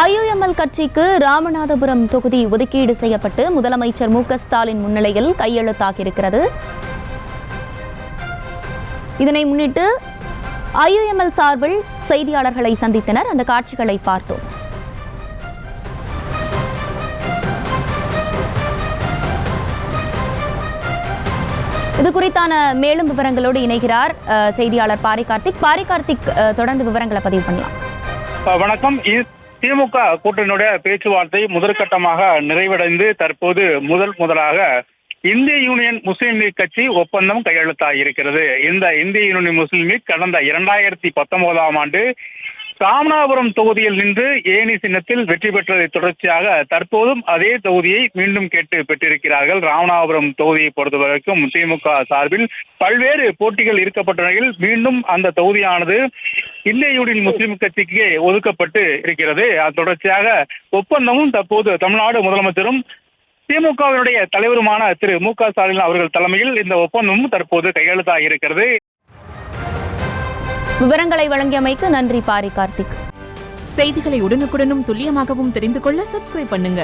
IUML கட்சிக்கு ராமநாதபுரம் தொகுதி ஒதுக்கீடு செய்யப்பட்டு முதலமைச்சர் மு.க. ஸ்டாலின் முன்னிலையில் கையெழுத்தாகியிருக்கிறது. இதனை முன்னிட்டு ஐயுஎம்எல் சார்பில் செய்தியாளர்களை சந்தித்தனர். அந்த காட்சிகளை பார்த்தோம். இது குறித்தான மேலும் விவரங்களோடு இணைகிறார் செய்தியாளர் பாரி கார்த்திக். தொடர்ந்து விவரங்களை பதிவு பண்ணலாம். வணக்கம். திமுக கூட்டணியுடைய பேச்சுவார்த்தை முதற்கட்டமாக நிறைவடைந்து தற்போது முதலாக இந்திய யூனியன் முஸ்லீம் லீக் கட்சி ஒப்பந்தம் கையெழுத்தாகியிருக்கிறது. இந்த இந்திய யூனியன் முஸ்லீம் லீக் கடந்த 2019ஆம் ஆண்டு ராமநாதபுரம் தொகுதியில் நின்று ஏணி சின்னத்தில் வெற்றி பெற்றதை தொடர்ச்சியாக தற்போதும் அதே தொகுதியை மீண்டும் கேட்டு பெற்றிருக்கிறார்கள். ராமநாதபுரம் தொகுதியை பொறுத்தவரைக்கும் திமுக சார்பில் பல்வேறு போட்டிகள் இருக்கப்பட்ட நிலையில் மீண்டும் அந்த தொகுதியானது இந்திய யூனியன் முஸ்லீம் கட்சிக்கு ஒதுக்கப்பட்டு இருக்கிறது. அது தொடர்ச்சியாக ஒப்பந்தமும் தற்போது தமிழ்நாடு முதலமைச்சரும் திமுகவினுடைய தலைவருமான திரு மு.க. ஸ்டாலின் அவர்கள் தலைமையில் இந்த ஒப்பந்தமும் தற்போது கையெழுத்தாகி இருக்கிறது. விவரங்களை வழங்கியமைக்கு நன்றி பாரி கார்த்திக். செய்திகளை உடனுக்குடனும் துல்லியமாகவும் தெரிந்து கொள்ள சப்ஸ்கிரைப் பண்ணுங்க.